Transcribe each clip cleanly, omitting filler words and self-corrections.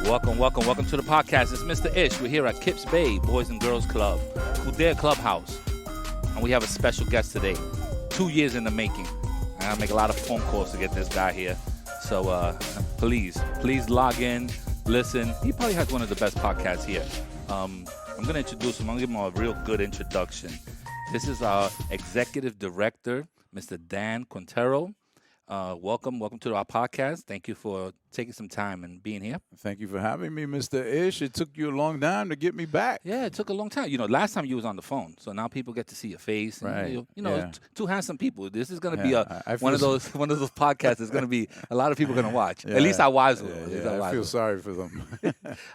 Welcome to the podcast. It's Mr. Ish. We're here at Kips Bay Boys and Girls Club, Quintero Clubhouse, and we have a special guest today. 2 years in the making. I make a lot of phone calls to get this guy here. So please log in, listen. He probably has one of the best podcasts here. I'm going to introduce him. I'm going to give him a real good introduction. This is our executive director, Mr. Dan Quintero. Welcome to our podcast. Thank you for taking some time and being here. Thank you for having me, Mr. Ish. It took you a long time to get me back. Yeah, it took a long time. Last time you was on the phone, so now people get to see your face. And, right. Yeah. Two handsome people. This is going to be one of those podcasts. It's going to be a lot of people going to watch. Yeah. At least our wives will. I feel sorry for them.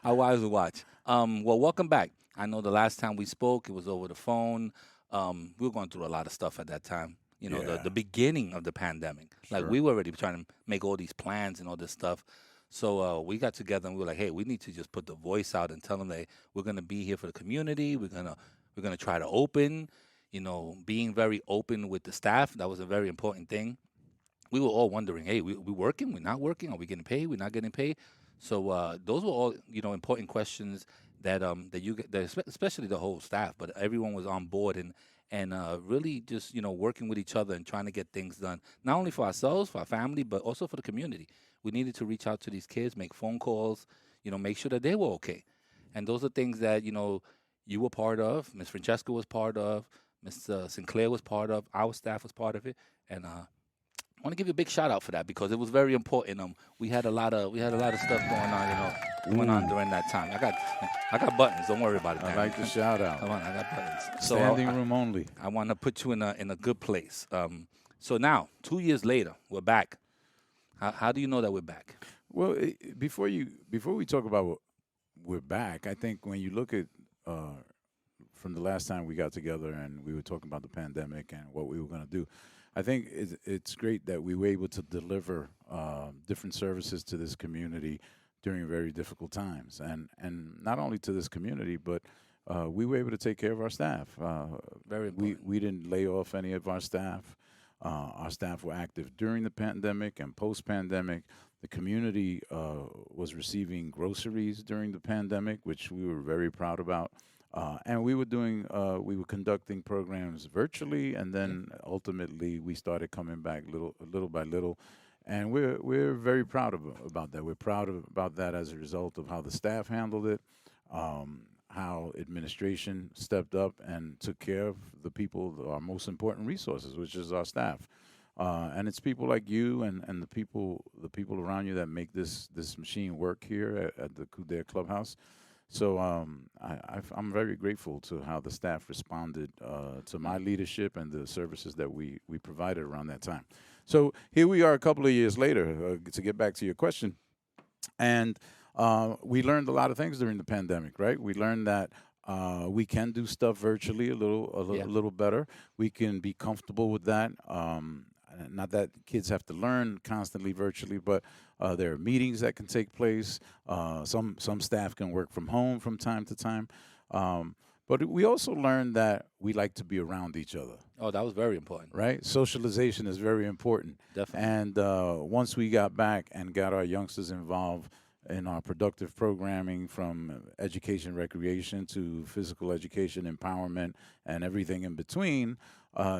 Our wives will watch. Well, welcome back. I know the last time we spoke, it was over the phone. We were going through a lot of stuff at that time. The beginning of the pandemic. Sure. Like, we were already trying to make all these plans and all this stuff. So we got together and we were like, hey, we need to just put the voice out and tell them that we're going to be here for the community. We're gonna try to open, being very open with the staff. That was a very important thing. We were all wondering, hey, we working? We're not working? Are we getting paid? We're not getting paid? So those were all, important questions that especially the whole staff, but everyone was on board and really just, working with each other and trying to get things done, not only for ourselves, for our family, but also for the community. We needed to reach out to these kids, make phone calls, make sure that they were okay. And those are things that, you were part of, Ms. Francesca was part of, Ms. Sinclair was part of, our staff was part of it. And I want to give you a big shout out for that because it was very important. We had a lot of stuff going on during that time. I got buttons. Don't worry about it, man. I like the shout out. Come on, I got buttons. Standing room only. I want to put you in a good place. So now, 2 years later, we're back. How do you know that we're back? Well, before we talk about we're back, I think when you look at from the last time we got together and we were talking about the pandemic and what we were going to do, I think it's great that we were able to deliver different services to this community during very difficult times, and not only to this community, but we were able to take care of our staff. Very important. We didn't lay off any of our staff. Our staff were active during the pandemic and post-pandemic. The community was receiving groceries during the pandemic, which we were very proud about. And we were conducting programs virtually, and then ultimately we started coming back little by little. And we're very proud about that. We're proud about that as a result of how the staff handled it, how administration stepped up and took care of the people, our most important resources, which is our staff. And it's people like you and the people around you that make this machine work here at the Quintero Clubhouse. So I'm very grateful to how the staff responded to my leadership and the services that we provided around that time. So here we are a couple of years later, to get back to your question. And we learned a lot of things during the pandemic, right? We learned that we can do stuff virtually a little better. We can be comfortable with that. Not that kids have to learn constantly virtually, but there are meetings that can take place. Some staff can work from home from time to time. But we also learned that we like to be around each other. Oh, that was very important. Right? Socialization is very important. Definitely. And once we got back and got our youngsters involved in our productive programming, from education, recreation to physical education, empowerment, and everything in between,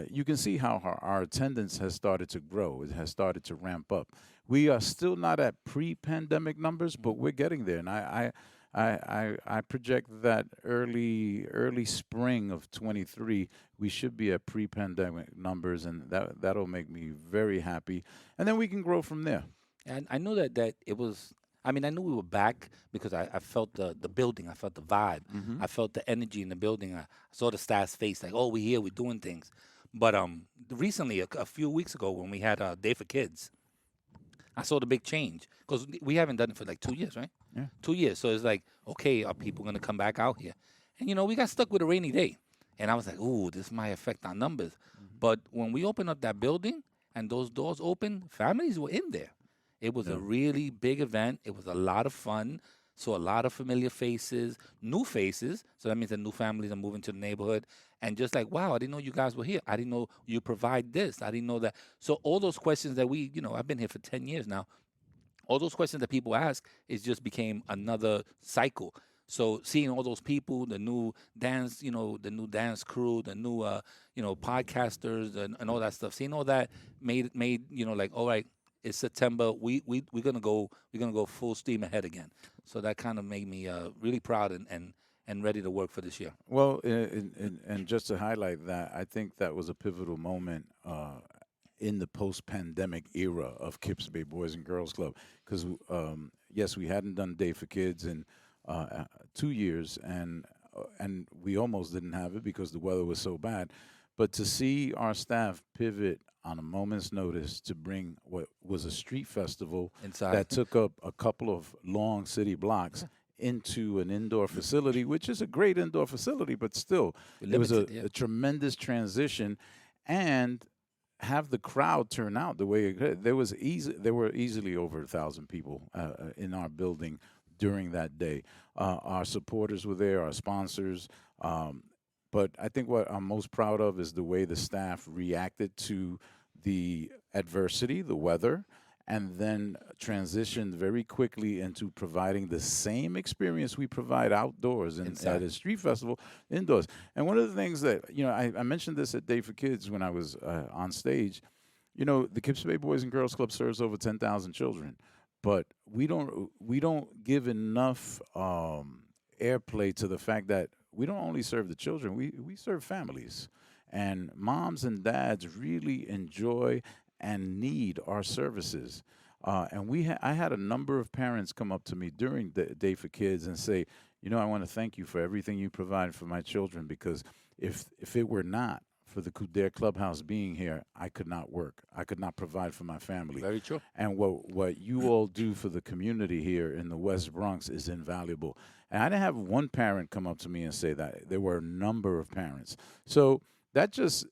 you can see how our attendance has started to grow. It has started to ramp up. We are still not at pre-pandemic numbers, but we're getting there. And I project that early spring of 23, we should be at pre-pandemic numbers, and that'll make me very happy. And then we can grow from there. And I knew that it was. I mean, I knew we were back because I felt the building. I felt the vibe. Mm-hmm. I felt the energy in the building. I saw the staff's face, like, oh, we're here, we're doing things. But recently, a few weeks ago, when we had Day for Kids, I saw the big change because we haven't done it for like 2 years, right? Yeah. 2 years. So it's like, okay, are people going to come back out here? And, we got stuck with a rainy day. And I was like, ooh, this might affect our numbers. Mm-hmm. But when we opened up that building and those doors opened, families were in there. It was a really big event. It was a lot of fun. So a lot of familiar faces, new faces. So that means that new families are moving to the neighborhood. And just like, wow, I didn't know you guys were here. I didn't know you provide this. I didn't know that. So all those questions that I've been here for 10 years now. all those questions that people ask, it just became another cycle. So seeing all those people, the new dance, the new dance crew, the new podcasters and all that stuff, seeing all that made like, all right, it's September, we're gonna go full steam ahead again. So that kind of made me really proud and ready to work for this year. Well, and just to highlight that, I think that was a pivotal moment in the post-pandemic era of Kips Bay Boys and Girls Club, because yes, we hadn't done Day for Kids in 2 years, and we almost didn't have it because the weather was so bad. But to see our staff pivot on a moment's notice to bring what was a street festival Inside. that took up a couple of long city blocks into an indoor facility, which is a great indoor facility, but still, it was Limited, yeah. a tremendous transition, and have the crowd turn out the way it could. There were easily over 1,000 people in our building during that day. Our supporters were there, our sponsors. But I think what I'm most proud of is the way the staff reacted to the adversity, the weather, and then transitioned very quickly into providing the same experience we provide outdoors and at Inside. a street festival indoors. And one of the things that, I mentioned this at Day for Kids when I was on stage. The Kips Bay Boys and Girls Club serves over 10,000 children, but we don't give enough airplay to the fact that we don't only serve the children, we serve families. And moms and dads really enjoy and need our services. I had a number of parents come up to me during the Day for Kids and say, I want to thank you for everything you provide for my children, because if it were not for the Kudare Clubhouse being here, I could not work. I could not provide for my family. Very true. And what you all do for the community here in the West Bronx is invaluable. And I didn't have one parent come up to me and say that. There were a number of parents. So that just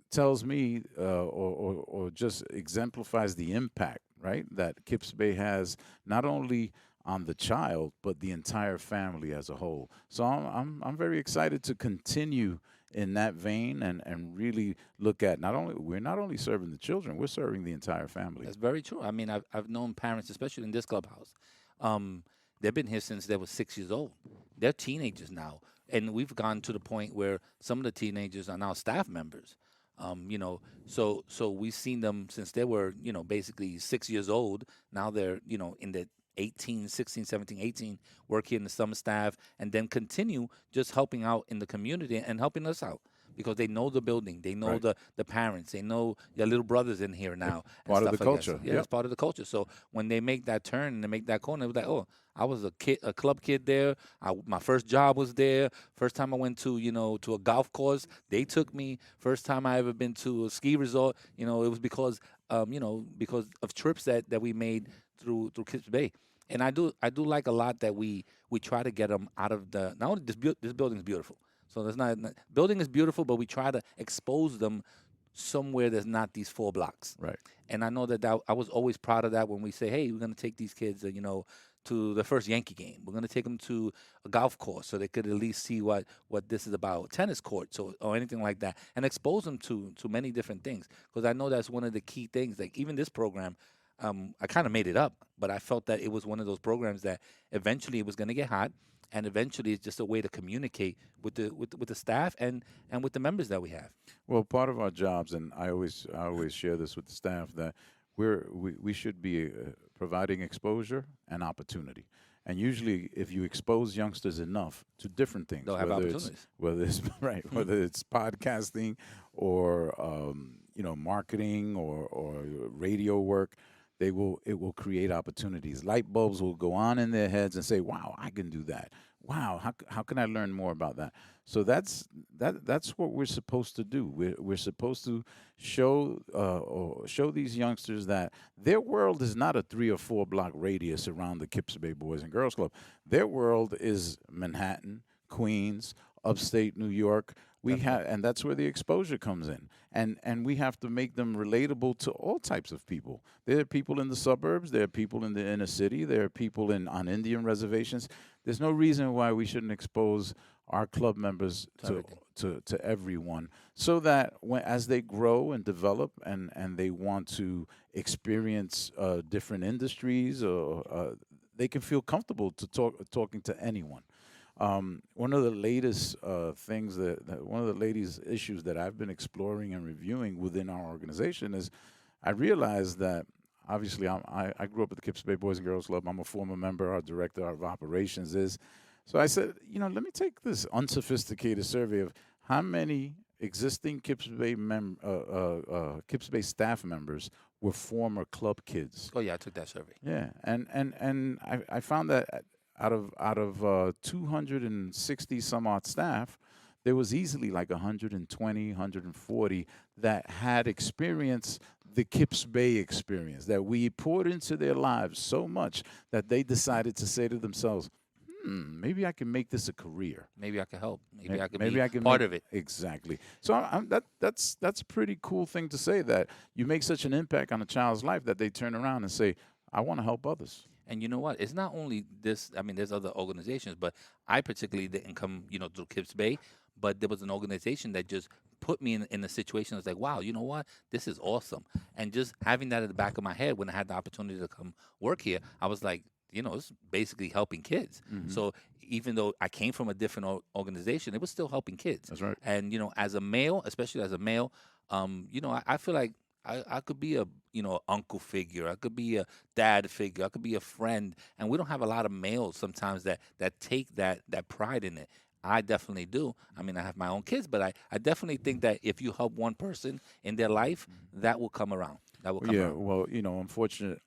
tells me, or just exemplifies the impact, right, that Kips Bay has not only on the child but the entire family as a whole. So I'm very excited to continue in that vein, and really look at, we're not only serving the children, we're serving the entire family. That's very true. I mean, I've known parents, especially in this clubhouse. They've been here since they were 6 years old. They're teenagers now, and we've gone to the point where some of the teenagers are now staff members. So we've seen them since they were basically 6 years old. Now they're in the 18, 16, 17, 18, work here in the summer staff, and then continue just helping out in the community and helping us out because they know the building, they know Right. the parents, they know their little brothers in here now. And Part of stuff the like that. culture. Yeah, Yep. it's part of the culture. So when they make that turn and they make that corner, it was like, oh, I was a club kid there. My first job was there. First time I went to a golf course, they took me. First time I ever been to a ski resort, it was because of trips that we made through Kips Bay. And I do like a lot that we try to get them out of the, not only this building is beautiful, so there's building is beautiful, but we try to expose them somewhere there's not these 4 blocks. Right. And I know that I was always proud of that when we say, hey, we're gonna take these kids, to the first Yankee game. We're gonna take them to a golf course so they could at least see what this is about, tennis courts or anything like that, and expose them to many different things. Because I know that's one of the key things. Like even this program, I kind of made it up, but I felt that it was one of those programs that eventually it was going to get hot, and eventually it's just a way to communicate with the staff and with the members that we have. Well, part of our jobs, and I always share this with the staff, that we should be providing exposure and opportunity. And usually, if you expose youngsters enough to different things, They'll have opportunities. whether it's right, whether it's podcasting or marketing or radio work, it will create opportunities. Light bulbs will go on in their heads and say, "Wow, I can do that. Wow, how can I learn more about that?" So that's what we're supposed to do. We're supposed to show these youngsters that their world is not a 3 or 4 block radius around the Kips Bay Boys and Girls Club. Their world is Manhattan, Queens, upstate New York. And that's where the exposure comes in, and we have to make them relatable to all types of people. There are people in the suburbs, there are people in the inner city, there are people on Indian reservations. There's no reason why we shouldn't expose our club members To everything. to everyone, so that when as they grow and develop and they want to experience different industries, or they can feel comfortable to talking to anyone. One of the latest things one of the latest issues that I've been exploring and reviewing within our organization is I realized that obviously I grew up at the Kips Bay Boys and Girls Club. I'm a former member. Our director of operations is. So I said, let me take this unsophisticated survey of how many existing Kips Bay staff members were former club kids. Oh yeah, I took that survey. Yeah, and I found that out of 260 some odd staff, there was easily like 120, 140 that had experienced the Kips Bay experience, that we poured into their lives so much that they decided to say to themselves, maybe I can make this a career. Maybe I could help. Maybe I could Maybe be I can part make of it. exactly. So that's a pretty cool thing to say, that you make such an impact on a child's life that they turn around and say, I want to help others. And you know what? It's not only this. I mean, there's other organizations, but I particularly didn't come, through Kips Bay. But there was an organization that just put me in a situation. I was like, wow, you know what? This is awesome. And just having that at the back of my head when I had the opportunity to come work here, I was like, it's basically helping kids. Hmm. So even though I came from a different organization, it was still helping kids. That's right. And as a male, especially as a male, I feel like I could be a uncle figure. I could be a dad figure. I could be a friend. And we don't have a lot of males sometimes that take that pride in it. I definitely do. I mean, I have my own kids, but I definitely think that if you help one person in their life, that will come around. That will come Yeah, around. well,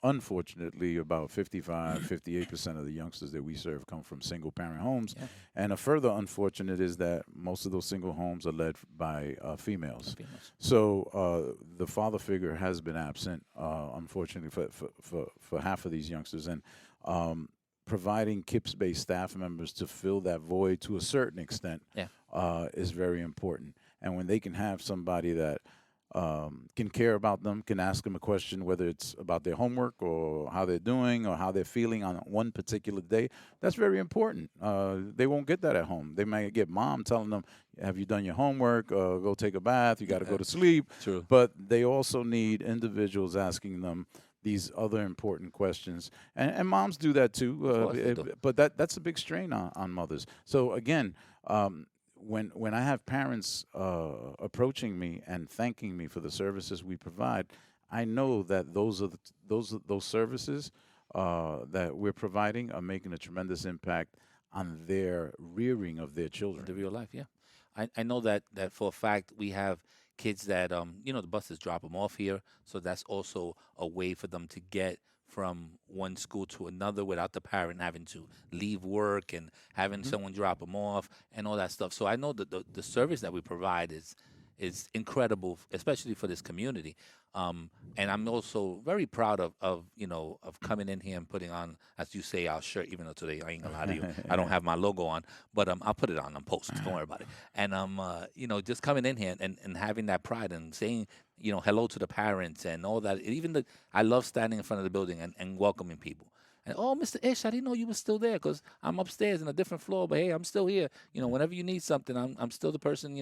unfortunately, about 55, 58% of the youngsters that we serve come from single parent homes. Yeah, And a further unfortunate is that most of those single homes are led by females. females. So the father figure has been absent, unfortunately, for half of these youngsters. And providing Kips-based staff members to fill that void to a certain extent Yeah. is very important. And when they can have somebody that can care about them, can ask them a question, whether it's about their homework or how they're doing or how they're feeling on one particular day, that's very important. They won't get that at home. They might get mom telling them, have you done your homework? Go take a bath. You got to go to sleep. True. But they also need individuals asking them these other important questions. And moms do that too. Of course they do. But that's a big strain on mothers. So again, when I have parents approaching me and thanking me for the services we provide, I know that those services that we're providing are making a tremendous impact on their rearing of their children. The real life, yeah. I know that for a fact. We have kids that the buses drop them off here, so that's also a way for them to get from one school to another without the parent having to leave work and having someone drop them off and all that stuff. So I know that the service that we provide is incredible, especially for this community. And I'm also very proud of coming in here and putting on, as you say, our shirt. Even though today I ain't gonna lie to you, I don't have my logo on, but I'll put it on post. Don't worry about it. And just coming in here and having that pride and saying hello to the parents and all that. I love standing in front of the building and welcoming people. And oh, Mr. Ish, I didn't know you were still there because I'm upstairs in a different floor. But hey, I'm still here. Whenever you need something, I'm still the person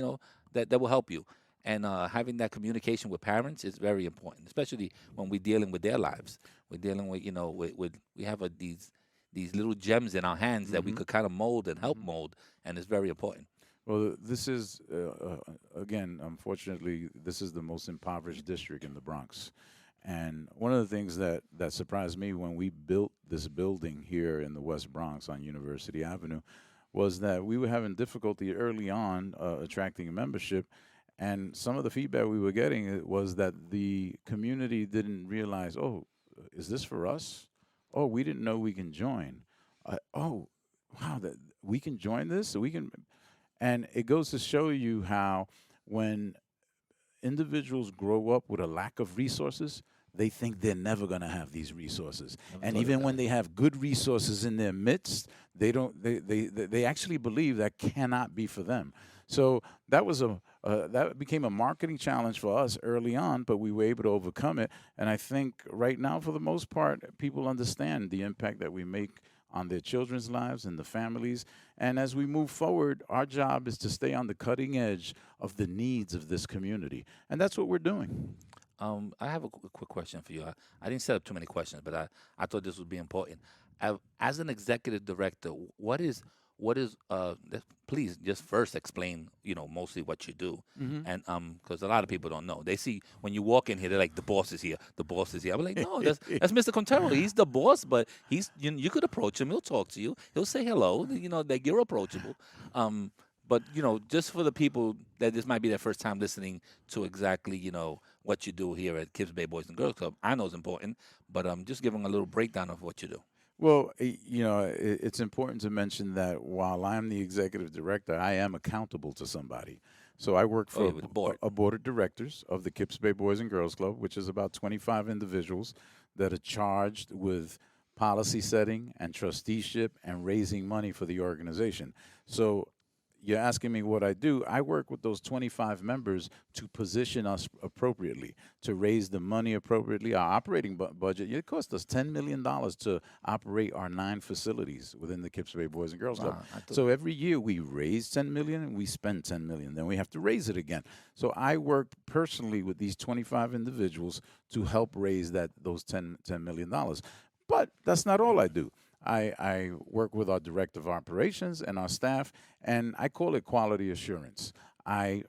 that will help you. And having that communication with parents is very important, especially when we're dealing with their lives. We're dealing with we have these little gems in our hands that we could kind of mold and help mold, and it's very important. Well, this is, again, unfortunately, this is the most impoverished district in the Bronx. And one of the things that surprised me when we built this building here in the West Bronx on University Avenue was that we were having difficulty early on attracting a membership. And some of the feedback we were getting was that the community didn't realize, oh, is this for us? Oh, we didn't know we can join. Oh, wow, that we can join this, so we can. And it goes to show you how when individuals grow up with a lack of resources, they think they're never going to have these resources. Never And thought of even that. when they have good resources in their midst, they actually believe that cannot be for them. So that became a marketing challenge for us early on, but we were able to overcome it. And I think right now, for the most part, people understand the impact that we make on their children's lives and the families. And as we move forward, our job is to stay on the cutting edge of the needs of this community. And that's what we're doing. I have a quick question for you. I didn't set up too many questions, but I thought this would be important. As an executive director, please just first explain, mostly what you do, Hmm. and because a lot of people don't know. They see when you walk in here, they're like, the boss is here, the boss is here. I'm like, no, that's Mr. Quintero. He's the boss, but you could approach him. He'll talk to you. He'll say hello. Like you're approachable. But just for the people that this might be their first time listening to exactly, what you do here at Kips Bay Boys and Girls Club, I know it's important, but just giving a little breakdown of what you do. Well, it's important to mention that while I'm the executive director, I am accountable to somebody. So I work Oh, for yeah, with the board. a board of directors of the Kips Bay Boys and Girls Club, which is about 25 individuals that are charged with policy setting and trusteeship and raising money for the organization. So you're asking me what I do. I work with those 25 members to position us appropriately, to raise the money appropriately. Our operating budget, it costs us $10 million to operate our 9 facilities within the Kips Bay Boys and Girls Club. Wow, So every year we raise 10 million and we spend 10 million. Then we have to raise it again. So I work personally with these 25 individuals to help raise those $10 million. But that's not all I do. I work with our director of operations and our staff, and I call it quality assurance.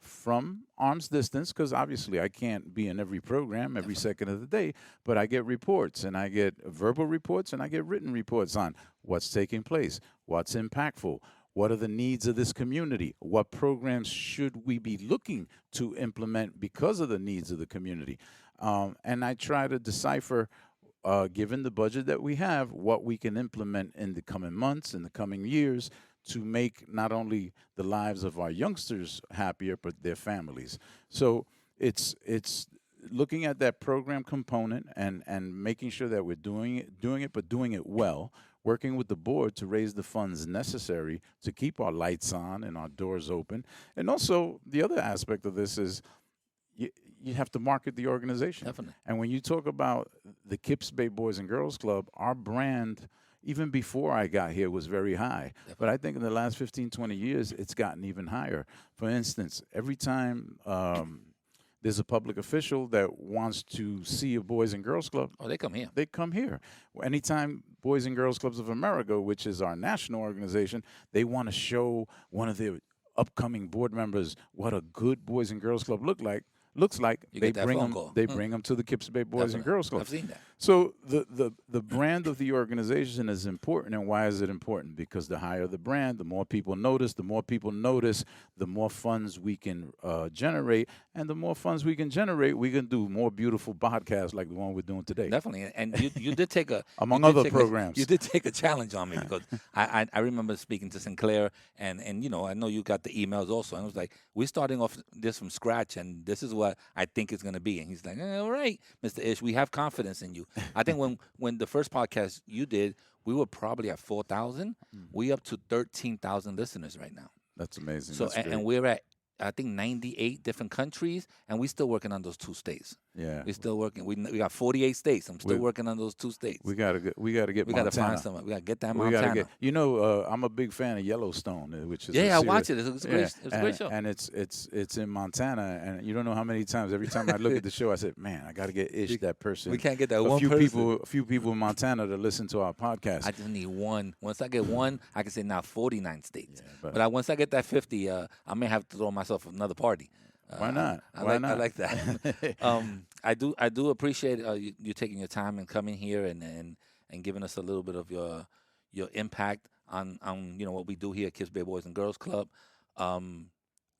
From arm's distance, because obviously I can't be in every program every second of the day, but I get reports, and I get verbal reports, and I get written reports on what's taking place, what's impactful, what are the needs of this community, what programs should we be looking to implement because of the needs of the community. And I try to decipher, given the budget that we have, what we can implement in the coming months, in the coming years, to make not only the lives of our youngsters happier, but their families. So it's looking at that program component and making sure that we're but doing it well. Working with the board to raise the funds necessary to keep our lights on and our doors open. And also, the other aspect of this is you, you have to market the organization. Definitely. And when you talk about the Kips Bay Boys and Girls Club, our brand, even before I got here, was very high. But I think in the last 15, 20 years, it's gotten even higher. For instance, every time there's a public official that wants to see a Boys and Girls Club, Oh, they come here. they come here. Anytime Boys and Girls Clubs of America, which is our national organization, they want to show one of their upcoming board members what a good Boys and Girls Club looks like, You they get that bring phone them. call. They bring them to the Kips Bay Boys and Definitely. Girls Club. I've seen that. So the brand of the organization is important, and why is it important? Because the higher the brand, the more people notice. The more people notice, the more funds we can generate, and the more funds we can generate, we can do more beautiful podcasts like the one we're doing today. Definitely, and you did take a Among you did other take programs. you did take a challenge on me because I remember speaking to Sinclair and I know you got the emails also, and I was like, we're starting off this from scratch, and this is what I think it's going to be, and he's like, all right, Mr. Ish, we have confidence in you. I think when the first podcast you did, we were probably at 4,000. We up to 13,000 listeners right now. That's amazing. So That's great. and we're at I think 98 different countries, and we're still working on those 2 states. Yeah. We're still working. We got 48 states. I'm still We- working on those 2 states. We gotta get. We gotta get. We got to Montana. find someone. We got to get that We gotta Montana. get. I'm a big fan of Yellowstone, which is a Yeah, I series. watch it. It's a great. It's a great show. And it's in Montana, and you don't know how many times. Every time I look at the show, I said, "Man, I got to get Ish that person." We can't get that a one few person. a few people in Montana to listen to our podcast. I just need one. Once I get one, I can say now 49 states. but- but once I get that 50, I may have to throw myself another party. Why not? I Why like not? I like that. I do appreciate you taking your time and coming here and giving us a little bit of your impact on what we do here at Kips Bay Boys and Girls Club.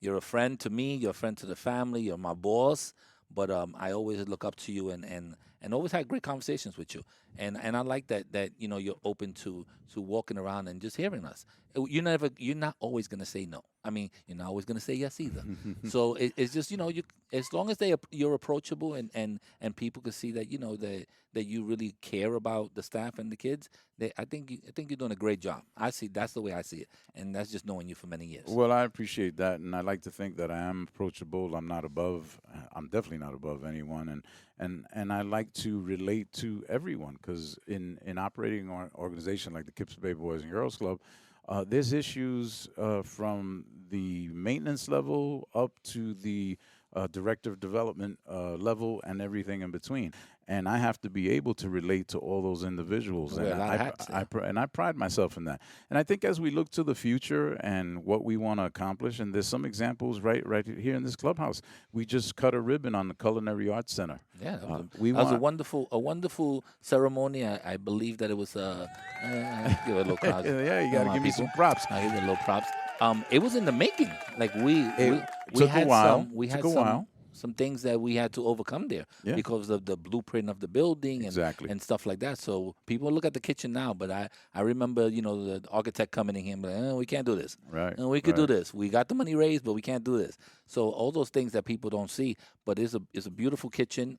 You're a friend to me. You're a friend to the family. You're my boss. But I always look up to you and always had great conversations with you. And I like that you're open to walking around and just hearing us. You're not always gonna say no. I mean, you're not always gonna say yes either. So it's just as long as you're approachable and people can see that that you really care about the staff and the kids. I think you're doing a great job. That's the way I see it, and that's just knowing you for many years. Well, I appreciate that, and I like to think that I am approachable. I'm not above. I'm definitely not above anyone, and I like to relate to everyone, because in operating an organization like the Kips Bay Boys and Girls Club, there's issues from the maintenance level up to the director of development level and everything in between. And I have to be able to relate to all those individuals, Wear and a lot of hats, yeah. I pride myself in that. And I think as we look to the future and what we want to accomplish, and there's some examples right here in this clubhouse. We just cut a ribbon on the Culinary Arts Center. Yeah, We that was want a wonderful ceremony. I believe that it was give it a little crowd. yeah, you got to give me some props. I give it a little props. It was in the making. Like we took had a while. we had Took a while. some things that we had to overcome there because of the blueprint of the building and stuff like that. So people look at the kitchen now, but I remember, the architect coming in here and like, we can't do this. Right. We could do this. We got the money raised, but we can't do this. So all those things that people don't see, but it's a beautiful kitchen.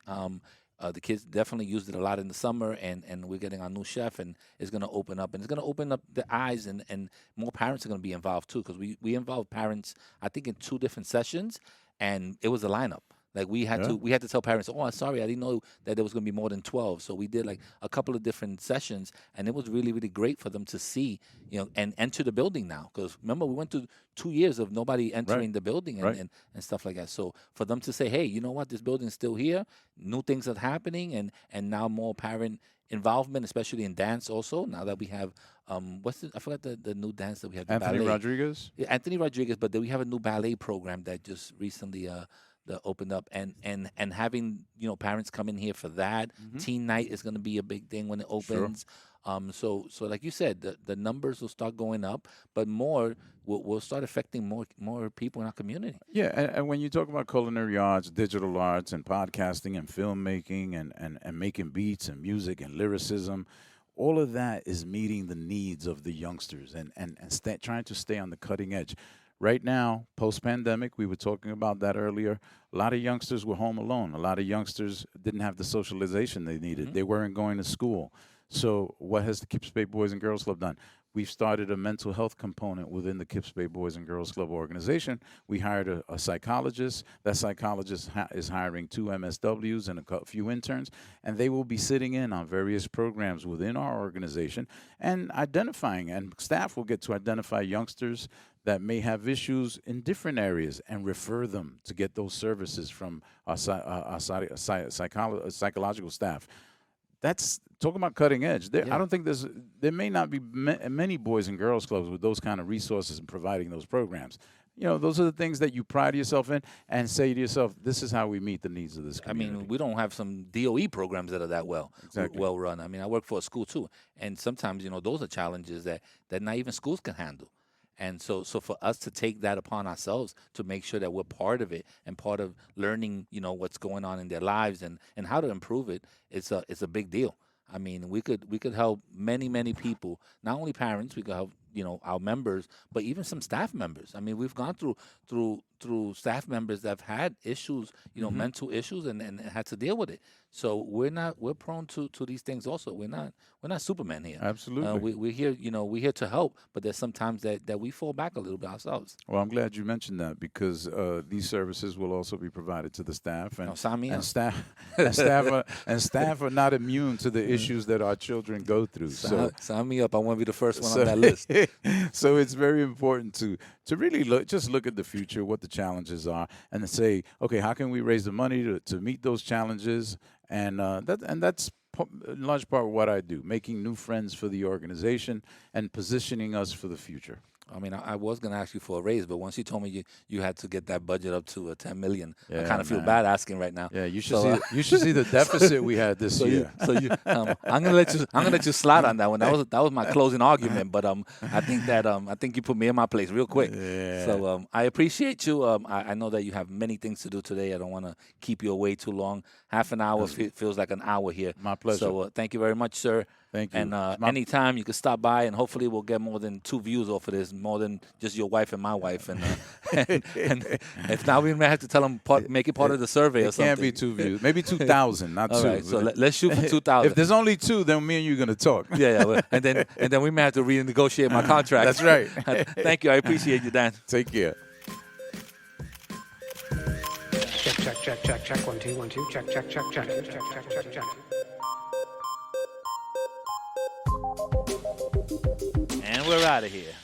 The kids definitely used it a lot in the summer, and we're getting our new chef, and it's going to open up. And it's going to open up the eyes, and more parents are going to be involved, too, because we involve parents, I think, in 2 different sessions, and it was a lineup. Like we had to tell parents, oh, sorry, I didn't know that there was going to be more than 12. So we did like a couple of different sessions, and it was really, really great for them to see, and enter the building now. Because remember, we went through 2 years of nobody entering the building and stuff like that. So for them to say, hey, you know what, this building's still here, new things are happening, and now more parent involvement, especially in dance also, now that we have, I forgot the new dance that we have. Anthony ballet. Rodriguez? Yeah, Anthony Rodriguez, but then we have a new ballet program that just recently that opened up, and having parents come in here for that. Teen night is going to be a big thing when it opens. So like you said, the numbers will start going up, but more will start affecting more people in our community. Yeah, and when you talk about culinary arts, digital arts, and podcasting, and filmmaking, and making beats and music and lyricism, all of that is meeting the needs of the youngsters and trying to stay on the cutting edge. Right now, post-pandemic, we were talking about that earlier, a lot of youngsters were home alone. A lot of youngsters didn't have the socialization they needed. They weren't going to school. So what has the Kips Bay Boys and Girls Club done? We've started a mental health component within the Kips Bay Boys and Girls Club organization. We hired a psychologist. That psychologist is hiring 2 MSWs and a few interns, and they will be sitting in on various programs within our organization and identifying, and staff will get to identify youngsters that may have issues in different areas and refer them to get those services from our psychological staff. That's talking about cutting edge. I don't think there may not be many boys and girls clubs with those kind of resources and providing those programs. Those are the things that you pride yourself in and say to yourself, this is how we meet the needs of this community. I mean, we don't have some DOE programs that are that well run. I mean, I work for a school too, and sometimes those are challenges that not even schools can handle. And so for us to take that upon ourselves to make sure that we're part of it and part of learning, what's going on in their lives and how to improve it, it's a big deal. I mean, we could help many people, not only parents, we could help, our members, but even some staff members. I mean, we've gone through staff members that have had issues, mental issues and had to deal with it. So we're prone to these things also. We're not Superman here. Absolutely. We're here, we're here to help, but there's sometimes that we fall back a little bit ourselves. Well, I'm glad you mentioned that because these services will also be provided to the staff, and staff are not immune to the issues that our children go through. Sign me up. I want to be the first one on that list. So it's very important to really look at the future, what the challenges are, and to say, okay, how can we raise the money to meet those challenges? And that's in large part what I do, making new friends for the organization and positioning us for the future. I mean, I was going to ask you for a raise, but once you told me you had to get that budget up to $10 million, I kind of feel bad asking right now. Yeah, you should see the deficit we had this year. I'm gonna let you slide on that one. That was my closing argument, but I think you put me in my place real quick. Yeah. So I appreciate you. I know that you have many things to do today. I don't want to keep you away too long. Half an hour feels like an hour here. My pleasure. So thank you very much, sir. Thank you. And anytime you can stop by, and hopefully we'll get more than 2 views off of this, more than just your wife and my wife. And if not, we may have to tell them make it part of the survey or something. It can't be 2 views, maybe 2,000, not 2. All right, so let's shoot for 2,000. If there's only 2, then me and you are gonna talk. Yeah. And then we may have to renegotiate my contract. That's right. Thank you. I appreciate you, Dan. Take care. Check. check, check, check. 1 2 1 2. Check, check, check, check, check, check, check, check. And we're out of here.